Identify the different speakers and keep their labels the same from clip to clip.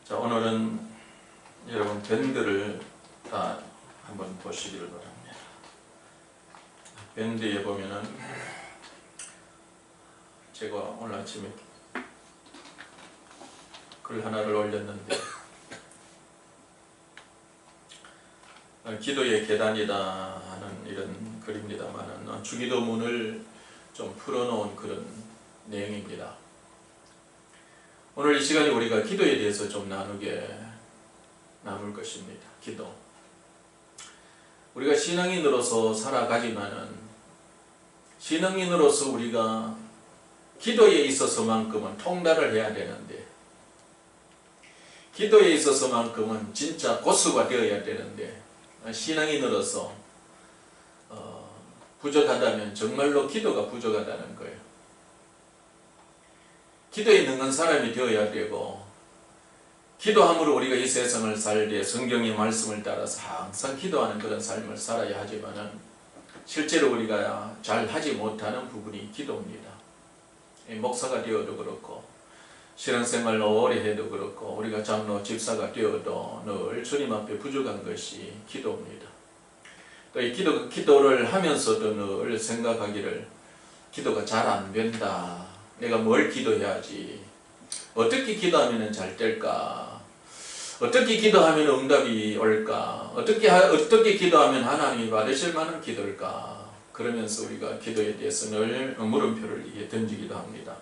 Speaker 1: 자, 오늘은 여러분 밴드를 다 한번 보시기를 바랍니다. 밴드에 보면은 제가 오늘 아침에 글 하나를 올렸는데 기도의 계단이다 하는 이런 글입니다만은 주기도문을 좀 풀어놓은 그런 내용입니다. 오늘 이 시간에 우리가 기도에 대해서 좀 나눌 것입니다. 기도. 우리가 신앙인으로서 살아가지만은 신앙인으로서 우리가 기도에 있어서만큼은 통달을 해야 되는데, 기도에 있어서만큼은 진짜 고수가 되어야 되는데, 신앙인으로서 부족하다면 정말로 기도가 부족하다는 거예요. 기도에 능한 사람이 되어야 되고, 기도함으로 우리가 이 세상을 살 때 성경의 말씀을 따라서 항상 기도하는 그런 삶을 살아야 하지만은 실제로 우리가 잘 하지 못하는 부분이 기도입니다. 목사가 되어도 그렇고 신앙생활 오래 해도 그렇고 우리가 장로 집사가 되어도 늘 주님 앞에 부족한 것이 기도입니다. 또 이 기도를 하면서도 늘 생각하기를 기도가 잘 안 된다. 내가 뭘 기도해야지? 어떻게 기도하면 잘 될까? 어떻게 기도하면 응답이 올까? 어떻게 기도하면 하나님이 받으실 만한 기도일까? 그러면서 우리가 기도에 대해서 늘 물음표를 던지기도 합니다.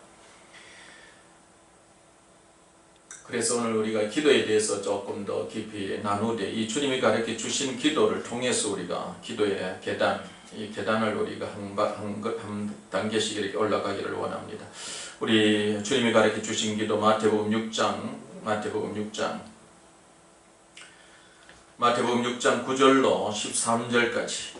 Speaker 1: 그래서 오늘 우리가 기도에 대해서 조금 더 깊이 나누되 이 주님이 가르쳐 주신 기도를 통해서 우리가 기도의 계단, 이 계단을 우리가 한 단계씩 이렇게 올라가기를 원합니다. 우리 주님이 가르쳐 주신 기도 마태복음 6장 9절로 13절까지.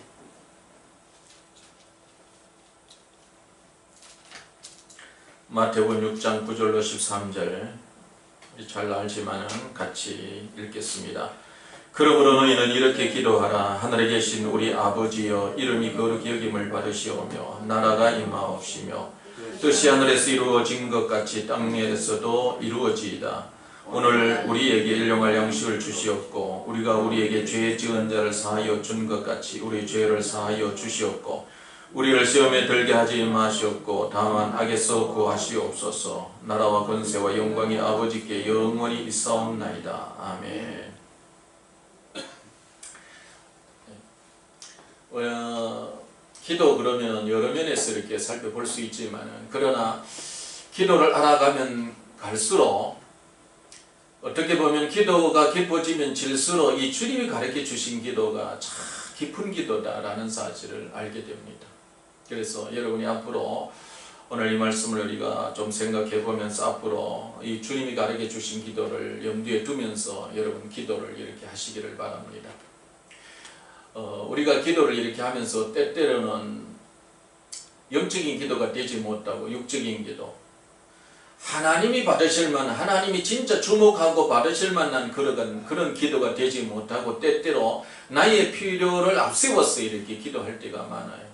Speaker 1: 마태복음 6장 9절로 13절 잘 알지만은 같이 읽겠습니다. 그러므로 너희는 이렇게 기도하라. 하늘에 계신 우리 아버지여, 이름이 거룩히 여김을 받으시오며 나라가 임하옵시며 뜻이 하늘에서 이루어진 것 같이 땅에서도 이루어지이다. 오늘 우리에게 일용할 양식을 주시옵고 우리가 우리에게 죄 지은 자를 사하여 준 것 같이 우리 죄를 사하여 주시옵고 우리를 시험에 들게 하지 마시옵고 다만 악에서 구하시옵소서. 나라와 권세와 영광이 아버지께 영원히 있사옵나이다. 아멘. 기도 그러면 여러 면에서 이렇게 살펴볼 수 있지만은, 그러나 기도를 알아가면 갈수록 어떻게 보면 기도가 깊어지면 질수록 이 주님이 가르쳐 주신 기도가 참 깊은 기도다라는 사실을 알게 됩니다. 그래서 여러분이 앞으로 오늘 이 말씀을 우리가 좀 생각해 보면서 앞으로 이 주님이 가르쳐 주신 기도를 염두에 두면서 여러분 기도를 이렇게 하시기를 바랍니다. 우리가 기도를 이렇게 하면서 때때로는 영적인 기도가 되지 못하고 육적인 기도, 하나님이 받으실 만한, 하나님이 진짜 주목하고 받으실 만한 그런 기도가 되지 못하고 때때로 나의 필요를 앞세워서 이렇게 기도할 때가 많아요.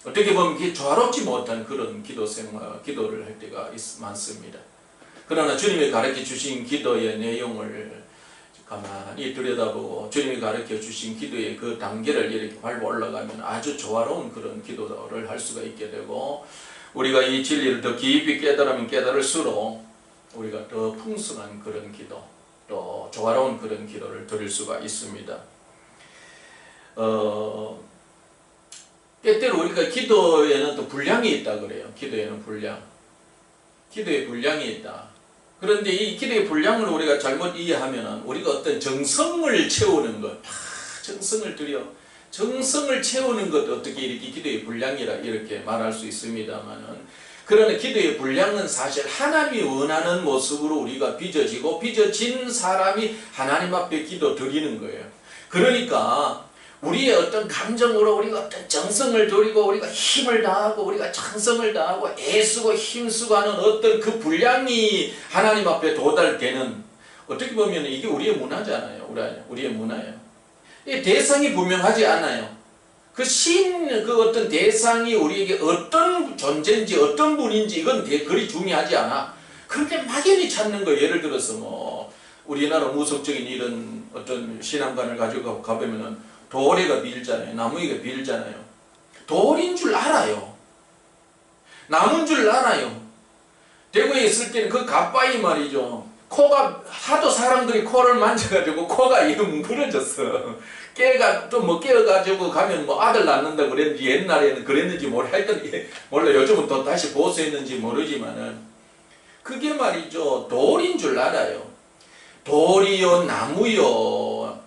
Speaker 1: 어떻게 보면 조화롭지 못한 그런 기도를 할 때가 많습니다. 그러나 주님이 가르쳐 주신 기도의 내용을 가만히 들여다보고 주님이 가르쳐 주신 기도의 그 단계를 이렇게 밟아 올라가면 아주 조화로운 그런 기도를 할 수가 있게 되고, 우리가 이 진리를 더 깊이 깨달으면 깨달을수록 우리가 더 풍성한 그런 기도, 또 조화로운 그런 기도를 드릴 수가 있습니다. 때때로 우리가 기도에는 또 분량이 있다 그래요. 기도에는 기도의 분량이 있다. 그런데 이 기도의 분량을 우리가 잘못 이해하면 우리가 어떤 정성을 채우는 것, 정성을 채우는 것, 어떻게 이렇게 기도의 분량이라 이렇게 말할 수 있습니다만은, 그러나 기도의 분량은 사실 하나님이 원하는 모습으로 우리가 빚어진 사람이 하나님 앞에 기도 드리는 거예요. 그러니까 우리의 어떤 감정으로 우리가 어떤 정성을 들이고 우리가 힘을 다하고 우리가 정성을 다하고 애쓰고 힘쓰고 하는 어떤 그 분량이 하나님 앞에 도달되는, 어떻게 보면 이게 우리의 문화잖아요. 우리의 문화예요. 이 대상이 분명하지 않아요. 그 어떤 대상이 우리에게 어떤 존재인지 어떤 분인지 이건 그리 중요하지 않아. 그렇게 막연히 찾는 거예요. 예를 들어서 우리나라 무속적인 이런 어떤 신앙관을 가지고 가보면은 도래가 빌잖아요. 나무에게 빌잖아요. 돌인 줄 알아요. 나무인 줄 알아요. 대구에 있을 때는 그 가빠이 말이죠. 코가 하도 사람들이 코를 만져가지고 코가 뭉그러졌어. 깨가 좀 뭐 깨어가지고 가면 뭐 아들 낳는다 그랬는지 옛날에는 그랬는지 몰라 요즘은 또 다시 보수했는지 모르지만은 그게 말이죠. 돌인 줄 알아요. 돌이요 나무요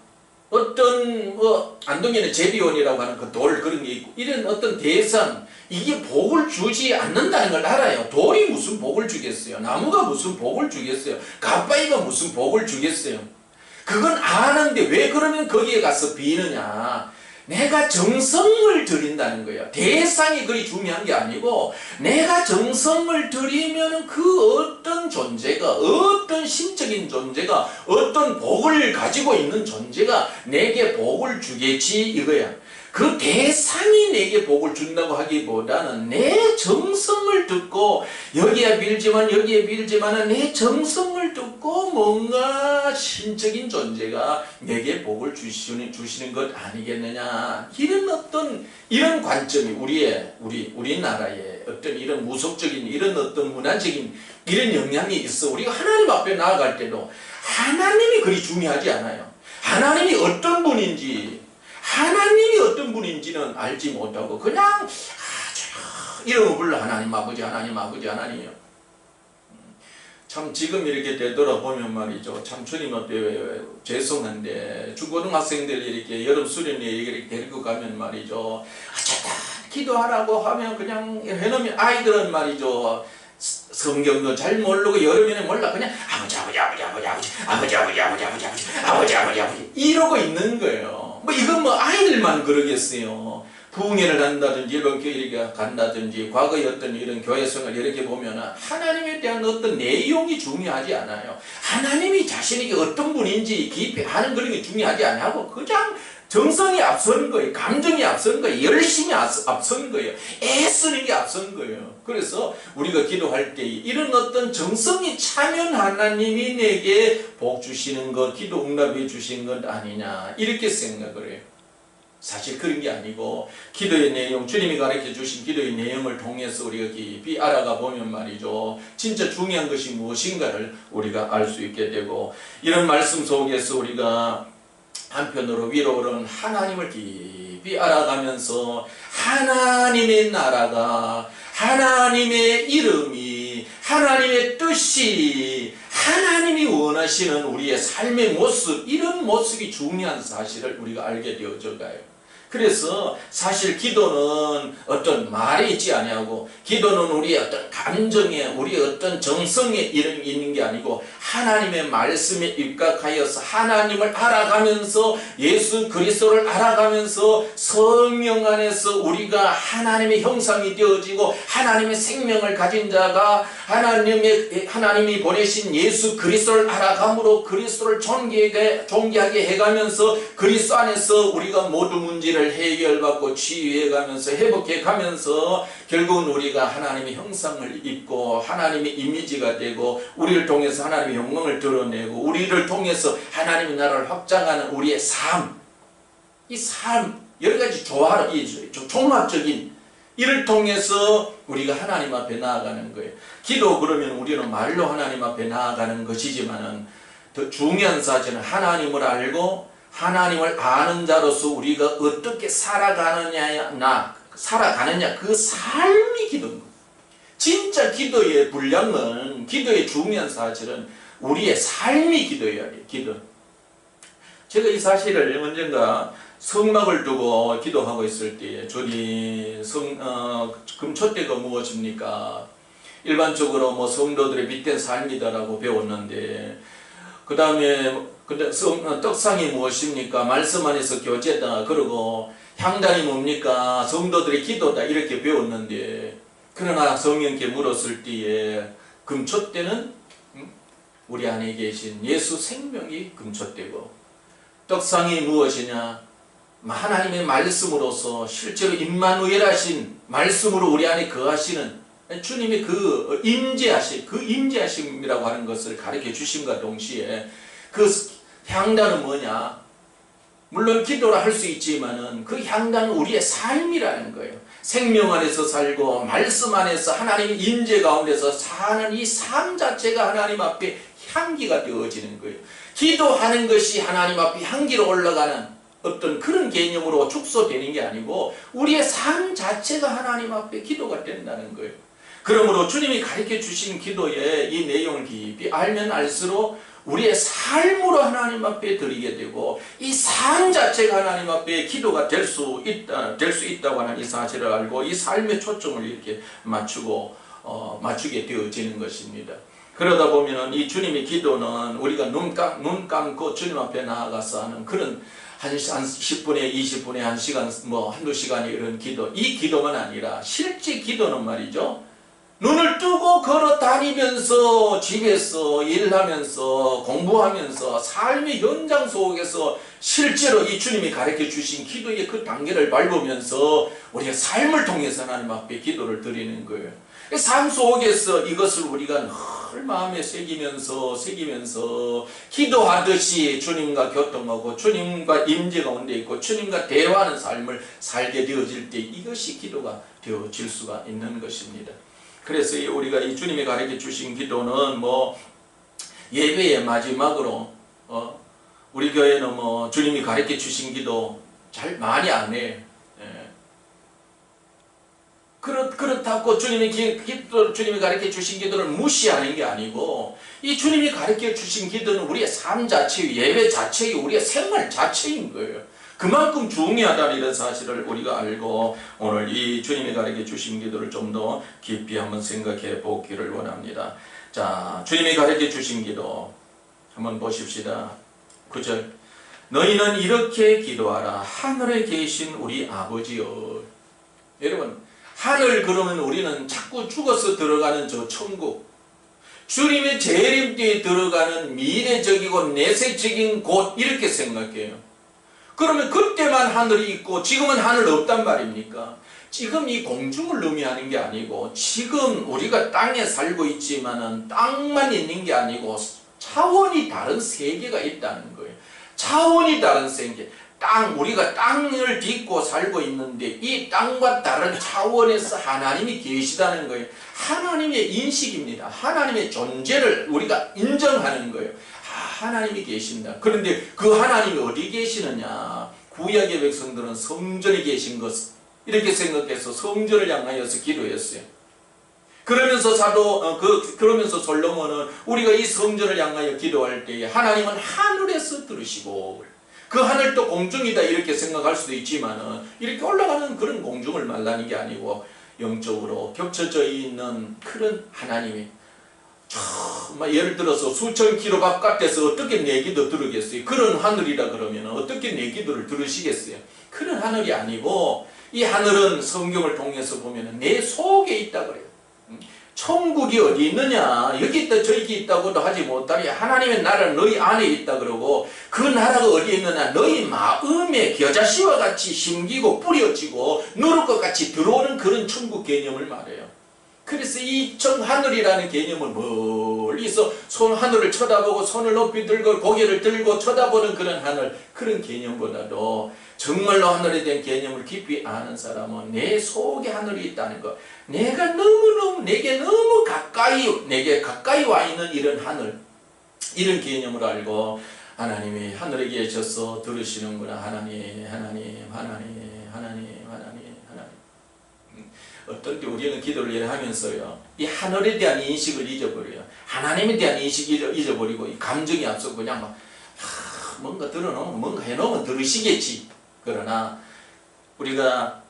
Speaker 1: 어떤 뭐 안동에는 제비원이라고 하는 그 돌 그런 게 있고 이런 어떤 대상 이게 복을 주지 않는다는 걸 알아요. 돌이 무슨 복을 주겠어요. 나무가 무슨 복을 주겠어요. 가빠이가 무슨 복을 주겠어요. 그건 아는데 왜 그러면 거기에 가서 비느냐. 내가 정성을 들인다는 거예요. 대상이 그리 중요한 게 아니고 내가 정성을 들이면 그 어떤 존재가 어떤 신적인 존재가 어떤 복을 가지고 있는 존재가 내게 복을 주겠지 이거야. 그 대상이 내게 복을 준다고 하기보다는 내 정성을 듣고 여기에 빌지만은 내 정성을 듣고 뭔가 신적인 존재가 내게 복을 주시는 것 아니겠느냐. 이런 관점이 우리나라의 어떤 이런 무속적인 이런 어떤 문화적인 이런 영향이 있어. 우리가 하나님 앞에 나아갈 때도 하나님이 그리 중요하지 않아요. 하나님이 어떤 분인지 하나님이 어떤 분인지는 알지 못하고 그냥 이름을 불러 하나님 아버지 하나님이요. 참 지금 이렇게 되돌아보면 말이죠. 참 주님 앞에 죄송한데 중고등학생들 이렇게 여름 수련회 이렇게 데리고 가면 말이죠. 어쨌든 기도하라고 하면 그냥 해놓으면 아이들은 말이죠. 성경도 잘 모르고 여름에는 몰라 그냥 아버지 이러고 있는 거예요. 뭐 이건 뭐 아이들만 그러겠어요. 부흥회를 한다든지 이렇게 간다든지 과거의 어떤 이런 교회성을 이렇게 보면 하나님에 대한 어떤 내용이 중요하지 않아요. 하나님이 자신에게 어떤 분인지 깊이 아는 그런 게 중요하지 않고 그냥 정성이 앞서는 거예요. 감정이 앞서는 거예요. 열심히 앞서는 거예요. 애쓰는 게 앞서는 거예요. 그래서 우리가 기도할 때 이런 어떤 정성이 차면 하나님이 내게 복 주시는 것, 기도 응답해 주신 것 아니냐 이렇게 생각을 해요. 사실 그런 게 아니고 기도의 내용, 주님이 가르쳐 주신 기도의 내용을 통해서 우리가 깊이 알아가 보면 말이죠. 진짜 중요한 것이 무엇인가를 우리가 알 수 있게 되고 이런 말씀 속에서 우리가 한편으로 위로는 하나님을 깊이 알아가면서 하나님의 나라가 하나님의 이름이 하나님의 뜻이 하나님이 원하시는 우리의 삶의 모습 이런 모습이 중요한 사실을 우리가 알게 되어져 가요. 그래서 사실 기도는 어떤 말에 있지 아니하고 기도는 우리의 어떤 감정에 우리의 어떤 정성에 있는 게 아니고 하나님의 말씀에 입각하여서 하나님을 알아가면서 예수 그리스도를 알아가면서 성령 안에서 우리가 하나님의 형상이 되어지고 하나님의 생명을 가진 자가 하나님이 보내신 예수 그리스도를 알아감으로 그리스도를 존귀하게 해가면서 그리스도 안에서 우리가 모든 문제를 해결받고 치유해가면서 회복해가면서 결국은 우리가 하나님의 형상을 입고 하나님의 이미지가 되고 우리를 통해서 하나님의 영광을 드러내고 우리를 통해서 하나님의 나라를 확장하는 우리의 삶, 이 삶 여러 가지 종합적인 이를 통해서 우리가 하나님 앞에 나아가는 거예요. 기도 그러면 우리는 말로 하나님 앞에 나아가는 것이지만은 더 중요한 사실은 하나님을 알고 하나님을 아는 자로서 우리가 어떻게 살아가느냐 그 삶이 기도인 거예요. 진짜 기도의 분량은 기도의 중요한 사실은 우리의 삶이 기도여야 돼요. 기도. 제가 이 사실을 언젠가 성막을 두고 기도하고 있을 때 주님 금초대가 무엇입니까? 일반적으로 뭐 성도들의 빛된 삶이다라고 배웠는데 그 다음에 떡상이 무엇입니까? 말씀 안에서 교제다. 그러고 향단이 뭡니까? 성도들의 기도다. 이렇게 배웠는데 그러나 성령께 물었을 때에 금초대는 우리 안에 계신 예수 생명이 금초대고 떡상이 무엇이냐? 하나님의 말씀으로서 실제로 임마누엘 말씀으로 우리 안에 거하시는 주님의 그 임재하심이라고 하는 것을 가르쳐 주심과 동시에 그 향단은 뭐냐? 물론 기도를 할 수 있지만은 그 향단은 우리의 삶이라는 거예요. 생명 안에서 살고 말씀 안에서 하나님의 임재 가운데서 사는 이 삶 자체가 하나님 앞에 향기가 되어지는 거예요. 기도하는 것이 하나님 앞에 향기로 올라가는 어떤 그런 개념으로 축소되는 게 아니고 우리의 삶 자체가 하나님 앞에 기도가 된다는 거예요. 그러므로 주님이 가르쳐 주신 기도의 이 내용을 깊이 알면 알수록 우리의 삶으로 하나님 앞에 드리게 되고 이 삶 자체가 하나님 앞에 기도가 될 수 있다고 하는 이 사실을 알고 이 삶의 초점을 이렇게 맞추게 되어지는 것입니다. 그러다 보면은 이 주님의 기도는 우리가 눈 감고 주님 앞에 나아가서 하는 그런 한 10분에 20분에 1시간 한두 시간의 이런 기도, 이 기도만 아니라 실제 기도는 말이죠. 눈을 뜨고 걸어 다니면서 집에서 일하면서 공부하면서 삶의 현장 속에서 실제로 이 주님이 가르쳐 주신 기도의 그 단계를 밟으면서 우리의 삶을 통해서 하나님 앞에 기도를 드리는 거예요. 삶 속에서 이것을 우리가 늘 마음에 새기면서 기도하듯이 주님과 교통하고 주님과 임재 가운데 있고 주님과 대화하는 삶을 살게 되어질 때 이것이 기도가 되어질 수가 있는 것입니다. 그래서 우리가 이 주님이 가르쳐 주신 기도는 예배의 마지막으로 우리 교회는 주님이 가르쳐 주신 기도 잘 많이 안 해. 그렇다고 주님이 가르쳐 주신 기도를 무시하는 게 아니고 이 주님이 가르쳐 주신 기도는 우리의 삶 자체, 예배 자체의 우리의 생활 자체인 거예요. 그만큼 중요하다는 이런 사실을 우리가 알고 오늘 이 주님이 가르쳐 주신 기도를 좀 더 깊이 한번 생각해 보기를 원합니다. 자, 주님이 가르쳐 주신 기도 한번 보십시다. 9절 너희는 이렇게 기도하라. 하늘에 계신 우리 아버지여. 여러분 하늘 그러면 우리는 자꾸 죽어서 들어가는 저 천국, 주님의 재림때에 들어가는 미래적이고 내세적인 곳 이렇게 생각해요. 그러면 그때만 하늘이 있고 지금은 하늘 없단 말입니까? 지금 이 공중을 의미하는 게 아니고 지금 우리가 땅에 살고 있지만은 땅만 있는 게 아니고 차원이 다른 세계가 있다는 거예요. 차원이 다른 세계. 우리가 땅을 딛고 살고 있는데 이 땅과 다른 차원에서 하나님이 계시다는 거예요. 하나님의 인식입니다. 하나님의 존재를 우리가 인정하는 거예요. 하나님이 계신다. 그런데 그 하나님이 어디 계시느냐? 구약의 백성들은 성전에 계신 것 이렇게 생각해서 성전을 향하여서 기도했어요. 그러면서 솔로몬은 우리가 이 성전을 향하여 기도할 때에 하나님은 하늘에서 들으시고 그 하늘도 공중이다 이렇게 생각할 수도 있지만은 이렇게 올라가는 그런 공중을 말하는 게 아니고 영적으로 겹쳐져 있는 그런 하나님이 정말 예를 들어서 수천 킬로 바깥에서 어떻게 내 기도 들으겠어요? 그런 하늘이라 그러면 어떻게 내 기도를 들으시겠어요? 그런 하늘이 아니고 이 하늘은 성경을 통해서 보면 내 속에 있다 그래요. 천국이 어디 있느냐? 여기 있다 저기 있다고도 하지 못하니 하나님의 나라는 너희 안에 있다 그러고 그 나라가 어디 있느냐? 너희 마음에 겨자씨와 같이 심기고 뿌려지고 누를 것 같이 들어오는 그런 천국 개념을 말해요. 그래서 이 하늘이라는 개념을 멀리서 하늘을 쳐다보고 손을 높이 들고 고개를 들고 쳐다보는 그런 하늘, 그런 개념보다도 정말로 하늘에 대한 개념을 깊이 아는 사람은 내 속에 하늘이 있다는 것, 내게 너무 가까이 와 있는 이런 하늘, 이런 개념을 알고 하나님이 하늘에 계셔서 들으시는구나. 하나님. 어떤 때 우리는 기도를 이렇게 하면서요, 이 하늘에 대한 인식을 잊어버려요. 하나님에 대한 인식을 잊어버리고 이 감정이 앞서 그냥 뭔가 들어놓으면 뭔가 해놓으면 들으시겠지. 그러나 우리가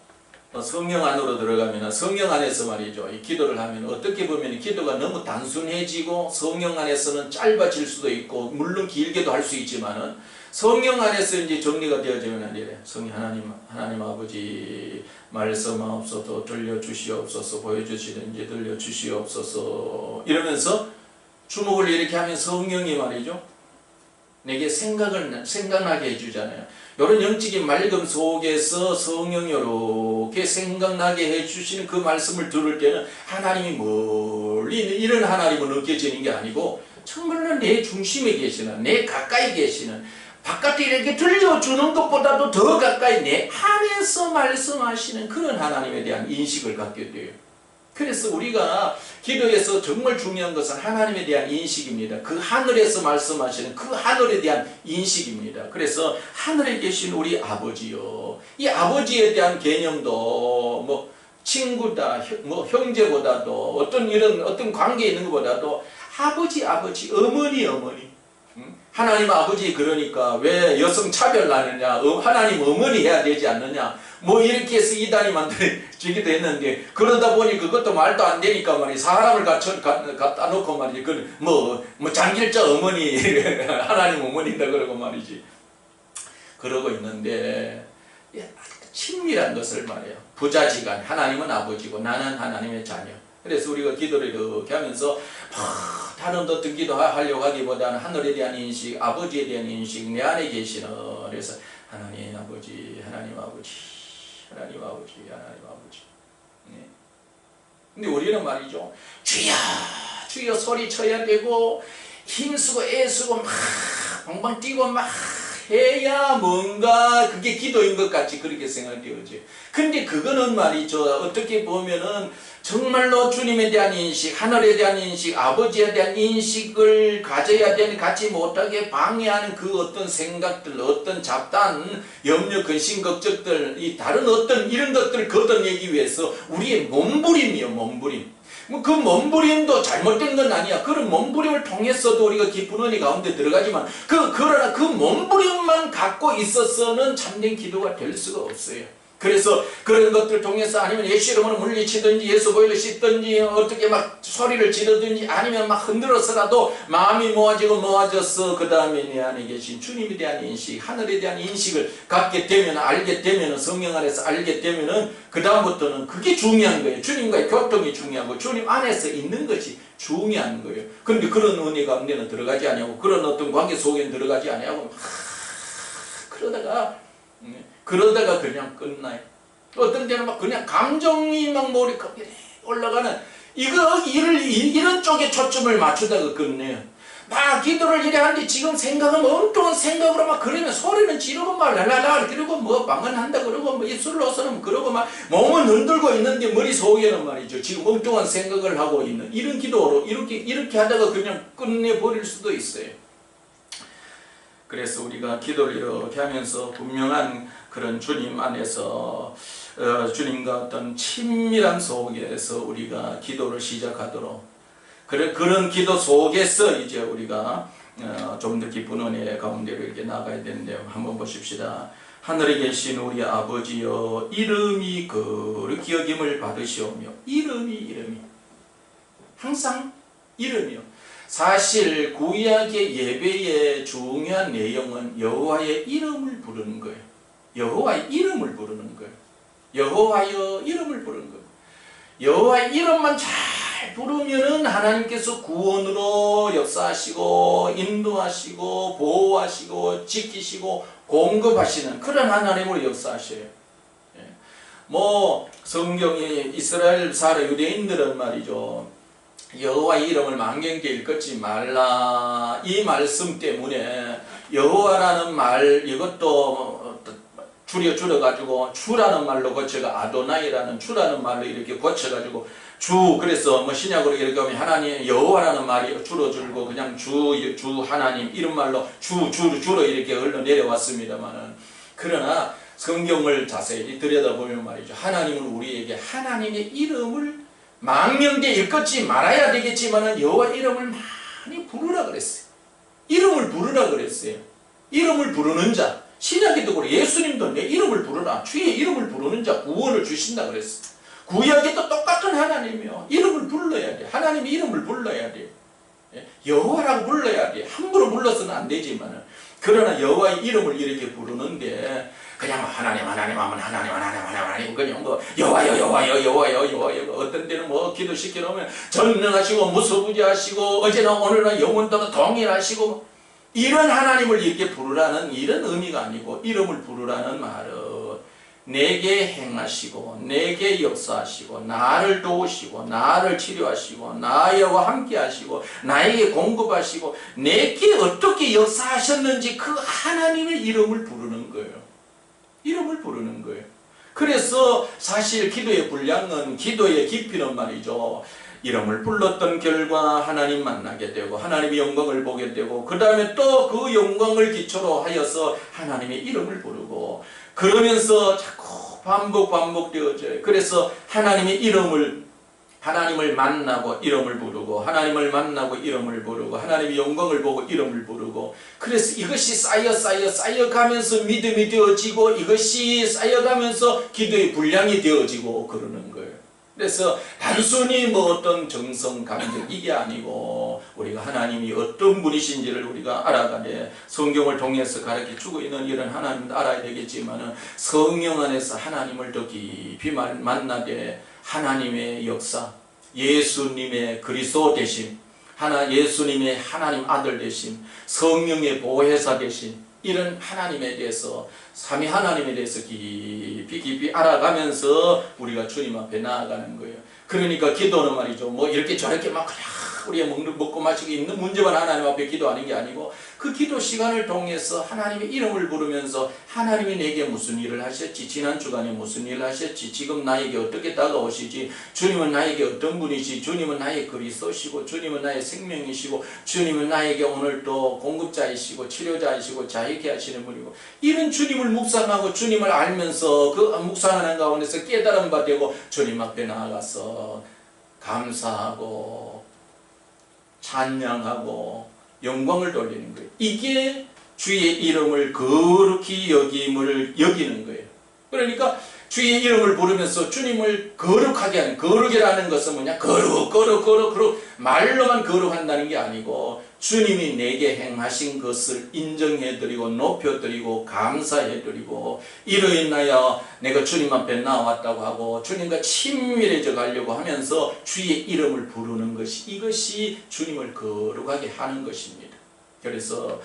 Speaker 1: 성령 안으로 들어가면 성령 안에서 말이죠, 이 기도를 하면 어떻게 보면 기도가 너무 단순해지고 성령 안에서는 짧아질 수도 있고 물론 길게도 할 수 있지만은 성령 안에서 이제 정리가 되어지면 안 돼요. 성령 하나님 아버지 말씀하옵소서, 들려주시옵소서, 보여주시든지 들려주시옵소서 이러면서 주먹을 이렇게 하면 성령이 말이죠, 내게 생각나게 해주잖아요. 이런 영적인 맑음 속에서 성령이 이렇게 생각나게 해주시는 그 말씀을 들을 때는 하나님이 멀리 있는 이런 하나님은 느껴지는 게 아니고 정말로 내 중심에 계시는, 내 가까이 계시는, 바깥에 이렇게 들려주는 것보다도 더 가까이 내 안에서 말씀하시는 그런 하나님에 대한 인식을 갖게 돼요. 그래서 우리가 기도에서 정말 중요한 것은 하나님에 대한 인식입니다. 그 하늘에서 말씀하시는 그 하늘에 대한 인식입니다. 그래서 하늘에 계신 우리 아버지요, 이 아버지에 대한 개념도 뭐 친구다, 뭐 형제보다도 어떤 관계에 있는 것보다도 아버지, 어머니. 하나님 아버지, 그러니까 왜 여성 차별하느냐, 하나님 어머니 해야 되지 않느냐, 뭐 이렇게 해서 이단이 만들어지기도 했는데, 그러다 보니 그것도 말도 안 되니까 말이지, 사람을 갖다 놓고 말이지, 뭐 장길자 어머니, 하나님 어머니다 그러고 말이지, 그러고 있는데, 친밀한 것을 말해요. 부자지간, 하나님은 아버지고 나는 하나님의 자녀. 그래서 우리가 기도를 이렇게 하면서 다른 어떤 기도하려고 하기보다는 하늘에 대한 인식, 아버지에 대한 인식, 내 안에 계시는, 그래서 하나님 아버지, 하나님 아버지, 하나님 아버지, 하나님 아버지. 네. 근데 우리는 말이죠, 주여 주여 소리쳐야 되고 힘쓰고 애쓰고 막 방방 뛰고 막 해야 뭔가 그게 기도인 것 같이 그렇게 생각되어지. 근데 그거는 말이죠, 어떻게 보면은 정말로 주님에 대한 인식, 하늘에 대한 인식, 아버지에 대한 인식을 가져야 되는, 갖지 못하게 방해하는 그 어떤 생각들, 어떤 잡다한 염려, 근심, 걱정들, 이 다른 어떤 이런 것들을 걷어내기 위해서 우리의 몸부림이요, 몸부림. 뭐 그 몸부림도 잘못된 건 아니야. 그런 몸부림을 통해서도 우리가 깊은 은혜 가운데 들어가지만 그러나 그 몸부림만 갖고 있어서는 참된 기도가 될 수가 없어요. 그래서 그런 것들 통해서 아니면 예수 이름으로 물리치든지 예수 보혈로 씻든지 어떻게 막 소리를 지르든지 아니면 막 흔들어서라도 마음이 모아져서 그 다음에 내 안에 계신 주님에 대한 인식, 하늘에 대한 인식을 갖게 되면, 알게 되면, 성령 안에서 알게 되면은 그 다음부터는 그게 중요한 거예요. 주님과의 교통이 중요하고 주님 안에서 있는 것이 중요한 거예요. 그런데 그런 은혜 가운데는 들어가지 아니하고 그런 어떤 관계 속에는 들어가지 아니하고 그러다가 그냥 끝나요. 어떤 때는 막 그냥 감정이 막 몰입하게 올라가는 이런 쪽에 초점을 맞추다가 끝내요. 막 기도를 이래 하는데 지금 생각은 엉뚱한 생각으로 막 그러면 소리는 지르고 막 랄랄라 그러고 뭐 방언한다 그러고 뭐 입술을 어서는 그러고 막 몸은 흔들고 있는데 머릿속에는 말이죠, 지금 엉뚱한 생각을 하고 있는 이런 기도로 이렇게 하다가 그냥 끝내버릴 수도 있어요. 그래서 우리가 기도를 이렇게 하면서 분명한 그런 주님 안에서 주님과 어떤 친밀한 속에서 우리가 기도를 시작하도록, 그런 기도 속에서 이제 우리가 좀 더 깊은 은혜 가운데로 이렇게 나가야 되는데요. 한번 보십시다. 하늘에 계신 우리 아버지여, 이름이 거룩히 여김을 받으시오며. 이름이 항상 이름이요. 사실 구약의 예배의 중요한 내용은 여호와의 이름을 부르는 거예요. 여호와의 이름을 부르는 거예요. 여호와여 이름을 부르는 거예요. 여호와의 이름만 잘 부르면은 하나님께서 구원으로 역사하시고 인도하시고 보호하시고 지키시고 공급하시는 그런 하나님으로 역사하셔요. 뭐 성경에 이스라엘 사라 유대인들은 말이죠, 여호와의 이름을 만경계 일컫지 말라, 이 말씀 때문에 여호와라는 말, 이것도 줄여가지고 주라는 말로 고쳐가 아도나이라는 주라는 말로 이렇게 고쳐가지고 주, 그래서 뭐 신약으로 이렇게 하면 하나님 여호와라는 말이 줄어들고 그냥 주 하나님 이런 말로 주로 이렇게 흘러 내려왔습니다만은, 그러나 성경을 자세히 들여다보면 말이죠, 하나님은 우리에게 하나님의 이름을 망명되이 일컫지 말아야 되겠지만은 여호와 이름을 많이 부르라 그랬어요. 이름을 부르라 그랬어요. 이름을 부르는 자, 신약에도 그래, 예수님도 내 이름을 부르라, 주의 이름을 부르는 자 구원을 주신다 그랬어. 구약에도 똑같은 하나님이요, 이름을 불러야 돼. 하나님의 이름을 불러야 돼. 여호와라고 불러야 돼. 함부로 불러서는 안 되지만은, 그러나 여호와의 이름을 이렇게 부르는데 그냥 하나님 하면 하나님 그냥 뭐 여호와여 어떤 때는 뭐 기도시켜 놓으면 전능하시고 무소부지하시고 어제나 오늘나 영원토록 동일하시고, 이런 하나님을 이렇게 부르라는 이런 의미가 아니고, 이름을 부르라는 말은 내게 행하시고 내게 역사하시고 나를 도우시고 나를 치료하시고 나와 함께 하시고 나에게 공급하시고 내게 어떻게 역사하셨는지 그 하나님의 이름을 부르는 거예요. 이름을 부르는 거예요. 그래서 사실 기도의 분량은, 기도의 깊이는 말이죠, 이름을 불렀던 결과 하나님 만나게 되고 하나님의 영광을 보게 되고 그 다음에 또 그 영광을 기초로 하여서 하나님의 이름을 부르고 그러면서 자꾸 반복되어져요. 그래서 하나님을 만나고 이름을 부르고 하나님을 만나고 이름을 부르고 하나님의 영광을 보고 이름을 부르고, 그래서 이것이 쌓여가면서 믿음이 되어지고 이것이 쌓여가면서 기도의 분량이 되어지고 그러는 거예요. 그래서 단순히 뭐 어떤 정성, 감정 이게 아니고 우리가 하나님이 어떤 분이신지를 우리가 알아가되 성경을 통해서 가르쳐주고 있는 이런 하나님도 알아야 되겠지만은 성령 안에서 하나님을 더 깊이 만나되 하나님의 역사, 예수님의 그리스도 되심, 예수님의 하나님 아들 되심, 성령의 보혜사 되심, 이런 하나님에 대해서, 삼위 하나님에 대해서 깊이 알아가면서 우리가 주님 앞에 나아가는 거예요. 그러니까 기도는 말이죠, 뭐 이렇게 저렇게 막 우리가 먹고 마시고 있는 문제만 하나님 앞에 기도하는 게 아니고 그 기도 시간을 통해서 하나님의 이름을 부르면서 하나님이 내게 무슨 일을 하셨지, 지난 주간에 무슨 일을 하셨지, 지금 나에게 어떻게 다가오시지, 주님은 나에게 어떤 분이시, 주님은 나의 그리스도시고 주님은 나의 생명이시고 주님은 나에게 오늘 또 공급자이시고 치료자이시고 자유케 하시는 분이고, 이런 주님을 묵상하고 주님을 알면서 그 묵상하는 가운데서 깨달음 받고 주님 앞에 나아가서 감사하고 찬양하고 영광을 돌리는 거예요. 이게 주의 이름을 거룩히 여기는 거예요. 그러니까 주의 이름을 부르면서 주님을 거룩하게 하는, 거룩이라는 것은 뭐냐, 거룩 말로만 거룩한다는 게 아니고 주님이 내게 행하신 것을 인정해드리고 높여드리고 감사해드리고 이로 인하여 내가 주님 앞에 나왔다고 하고 주님과 친밀해져 가려고 하면서 주의 이름을 부르는 것이, 이것이 주님을 거룩하게 하는 것입니다. 그래서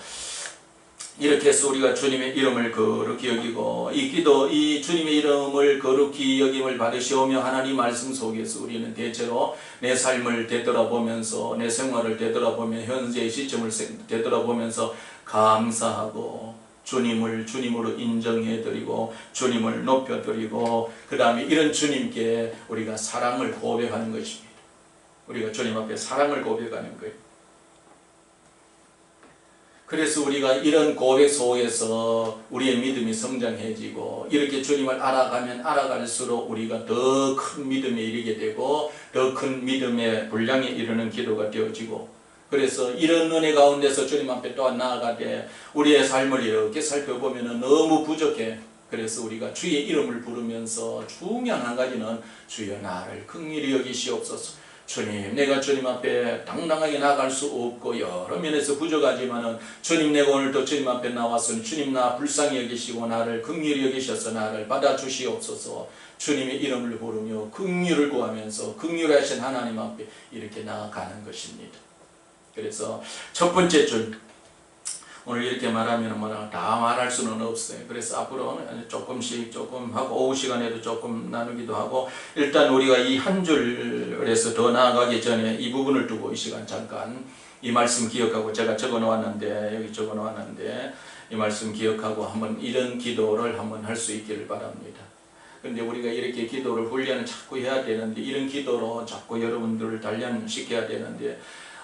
Speaker 1: 이렇게 해서 우리가 주님의 이름을 거룩히 여기고 이 주님의 이름을 거룩히 여김을 받으시오며 하나님 말씀 속에서 우리는 대체로 내 삶을 되돌아보면서, 내 생활을 되돌아보며 현재의 시점을 되돌아보면서 감사하고 주님을 주님으로 인정해드리고 주님을 높여드리고 그 다음에 이런 주님께 우리가 사랑을 고백하는 것입니다. 우리가 주님 앞에 사랑을 고백하는 거예요. 그래서 우리가 이런 고백 속에서 우리의 믿음이 성장해지고 이렇게 주님을 알아가면 알아갈수록 우리가 더 큰 믿음에 이르게 되고 더 큰 믿음의 분량에 이르는 기도가 되어지고, 그래서 이런 은혜 가운데서 주님 앞에 또한 나아가되 우리의 삶을 이렇게 살펴보면 너무 부족해. 그래서 우리가 주의 이름을 부르면서 중요한 한 가지는 주여 나를 긍휼히 여기시옵소서. 주님, 내가 주님 앞에 당당하게 나갈 수 없고 여러 면에서 부족하지만은 주님, 내가 오늘도 주님 앞에 나왔으니 주님 나 불쌍히 여기시고 나를 긍휼히 여기셔서 나를 받아주시옵소서. 주님의 이름을 부르며 긍휼을 구하면서 긍휼하신 하나님 앞에 이렇게 나아가는 것입니다. 그래서 첫 번째 줄, 오늘 이렇게 말하면 다 말할 수는 없어요. 그래서 앞으로 조금씩 조금 하고 오후 시간에도 조금 나누기도 하고, 일단 우리가 이 한 줄에서 더 나아가기 전에 이 부분을 두고 이 시간 잠깐 이 말씀 기억하고, 제가 적어 놓았는데 여기 적어 놓았는데 이 말씀 기억하고 한번 이런 기도를 한번 할 수 있기를 바랍니다. 그런데 우리가 이렇게 기도를 훈련을 자꾸 해야 되는데, 이런 기도로 자꾸 여러분들을 단련시켜야 되는데,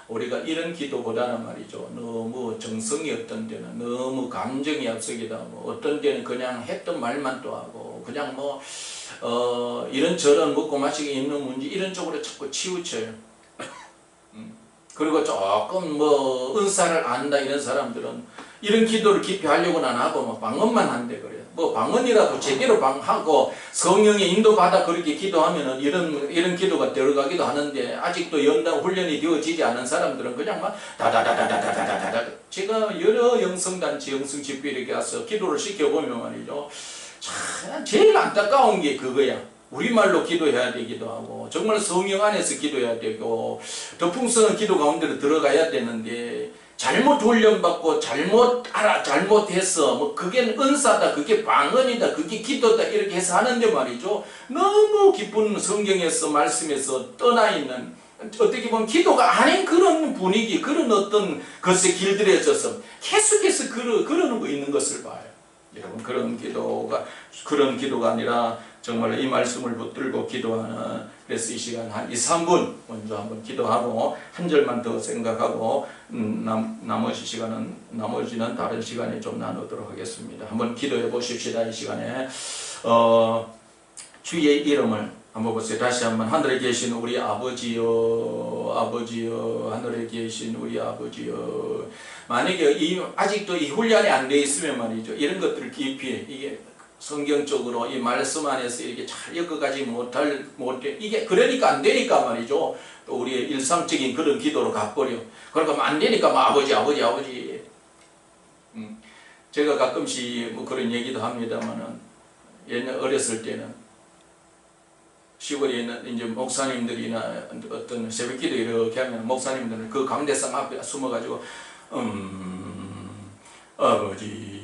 Speaker 1: 우리가 이런 기도보다는 말이죠, 너무 정성이 어떤 때는 너무 감정이 앞서기도 하고 어떤 때는 그냥 했던 말만 또 하고 그냥 뭐 이런저런 먹고 마시기 있는 문제 이런 쪽으로 자꾸 치우쳐요. 그리고 조금 뭐 은사를 안다 이런 사람들은 이런 기도를 깊이 하려고는 안 하고 뭐 방언만 한대 그래요. 뭐 방언이라도 제대로 방하고 성령의 인도받아 그렇게 기도하면은 이런 기도가 들어가기도 하는데, 아직도 연단 훈련이 되어지지 않은 사람들은 그냥 막 다다다다다다다다다. 제가 여러 영성단체, 영성집회 이렇게 와서 기도를 시켜보면 말이죠, 참 제일 안타까운 게 그거야. 우리말로 기도해야 되기도 하고 정말 성령 안에서 기도해야 되고 더 풍성한 기도 가운데로 들어가야 되는데, 잘못 훈련받고 잘못해서 뭐 그게 은사다, 그게 방언이다, 그게 기도다 이렇게 해서 하는데 말이죠. 너무 기쁜 성경에서 말씀에서 떠나 있는 어떻게 보면 기도가 아닌 그런 분위기, 그런 어떤 것에 길들여져서 계속해서 그러는 거 있는 것을 봐요. 여러분, 그런 기도가 아니라 정말 이 말씀을 붙들고 기도하는, 그래서 이 시간 한 2, 3분 먼저 한번 기도하고 한 절만 더 생각하고 나머지는 다른 시간에 좀 나누도록 하겠습니다. 한번 기도해 보십시다. 이 시간에 주의 이름을 한번 보세요. 다시 한번. 하늘에 계신 우리 아버지여, 아버지여, 하늘에 계신 우리 아버지여. 만약에 아직도 이 훈련이 안 돼 있으면 말이죠, 이런 것들을 깊이 이게 성경적으로 이 말씀 안에서 이렇게 잘 엮어가지 못해 이게 그러니까 안 되니까 말이죠. 또 우리의 일상적인 그런 기도로 가버려. 그러니까 안 되니까 뭐 아버지. 제가 가끔씩 뭐 그런 얘기도 합니다만은, 옛날 어렸을 때는 시골에 있는 이제 목사님들이나 어떤 새벽기도 이렇게 하면 목사님들은 그 가운데서 앞에 숨어가지고 아버지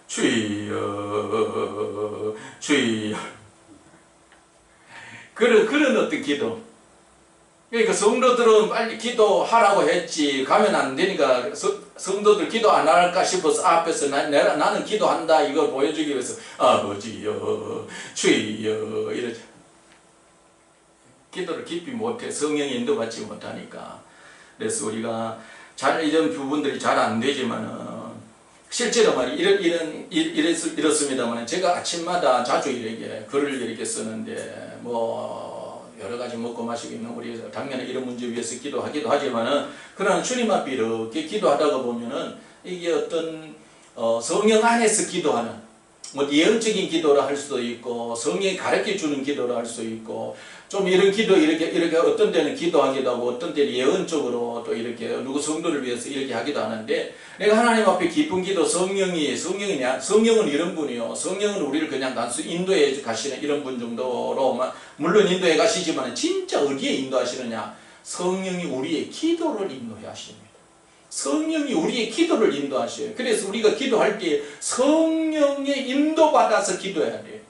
Speaker 1: 주여 그런 어떤 기도. 그러니까 성도들은 빨리 기도하라고 했지, 가면 안 되니까 성도들 기도 안 할까 싶어서 앞에서 나는 기도한다 이걸 보여주기 위해서 아버지여 주여 이러죠. 기도를 깊이 못해, 성령의 인도받지 못하니까. 그래서 우리가 이런 부분들이 잘 안 되지만은 실제로 이렇습니다만, 제가 아침마다 자주 이렇게 글을 이렇게 쓰는데, 뭐 여러 가지 먹고 마시고 있는 우리 당연히 이런 문제 위해서 기도하기도 하지만은, 그러나 주님 앞에 이렇게 기도하다가 보면은 이게 어떤 성령 안에서 기도하는, 뭐 예언적인 기도를 할 수도 있고 성령이 가르쳐 주는 기도를 할 수도 있고, 좀 이런 기도 이렇게 어떤 때는 기도하기도 하고 어떤 때는 예언적으로 또 이렇게 누구 성도를 위해서 이렇게 하기도 하는데, 내가 하나님 앞에 기쁜 기도, 성령은 이런 분이요. 성령은 우리를 그냥 단순히 인도해 가시는 이런 분 정도로만, 물론 인도해 가시지만 진짜 어디에 인도하시느냐? 성령이 우리의 기도를 인도해 하십니다. 성령이 우리의 기도를 인도하셔요. 그래서 우리가 기도할 때 성령의 인도받아서 기도해야 돼요.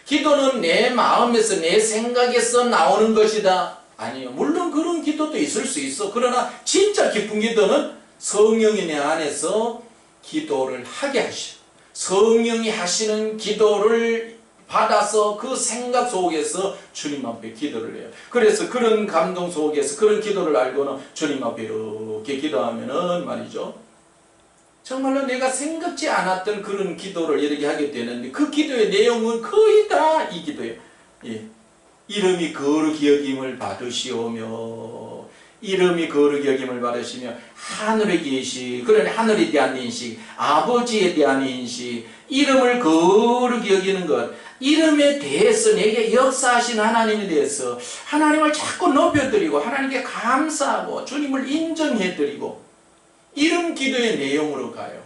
Speaker 1: 기도는 내 마음에서 내 생각에서 나오는 것이다. 아니요. 물론 그런 기도도 있을 수 있어. 그러나 진짜 기쁜 기도는 성령이 내 안에서 기도를 하게 하셔. 성령이 하시는 기도를 받아서 그 생각 속에서 주님 앞에 기도를 해요. 그래서 그런 감동 속에서 그런 기도를 알고는 주님 앞에 이렇게 기도하면은 말이죠, 정말로 내가 생각지 않았던 그런 기도를 이렇게 하게 되는데, 그 기도의 내용은 거의 다 이 기도예요. 예. 이름이 거룩히 여김을 받으시오며, 이름이 거룩히 여김을 받으시며, 하늘에 계시, 그러니 하늘에 대한 인식, 아버지에 대한 인식, 이름을 거룩히 여기는 것, 이름에 대해서 내게 역사하신 하나님에 대해서 하나님을 자꾸 높여드리고 하나님께 감사하고 주님을 인정해드리고, 이런 기도의 내용으로 가요.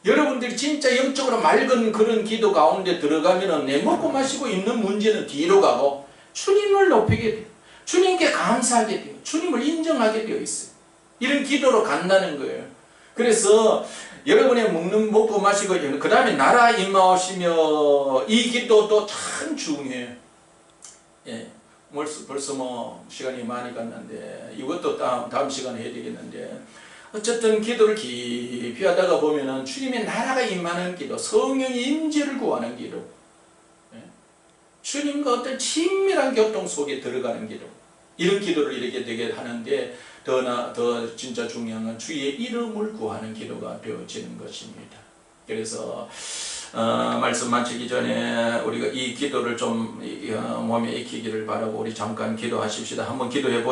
Speaker 1: 여러분들이 진짜 영적으로 맑은 그런 기도 가운데 들어가면은 내 먹고 마시고 있는 문제는 뒤로 가고 주님을 높이게 돼요. 주님께 감사하게 돼요. 주님을 인정하게 되어 있어요. 이런 기도로 간다는 거예요. 그래서 여러분의 먹고 마시고 그 다음에 나라 임하시며, 이 기도도 참 중요해요. 예. 벌써 뭐 시간이 많이 갔는데 이것도 다음 시간에 해야 되겠는데, 어쨌든 기도를 깊이 하다가 보면은 주님의 나라가 임하는 기도, 성령의 임재를 구하는 기도, 주님과 어떤 친밀한 교통 속에 들어가는 기도, 이런 기도를 이렇게 되게 하는데, 더 진짜 중요한 건 주의 이름을 구하는 기도가 되어지는 것입니다. 그래서 말씀 마치기 전에 우리가 이 기도를 좀 몸에 익히기를 바라고 우리 잠깐 기도하십시다. 한번 기도해 보시죠.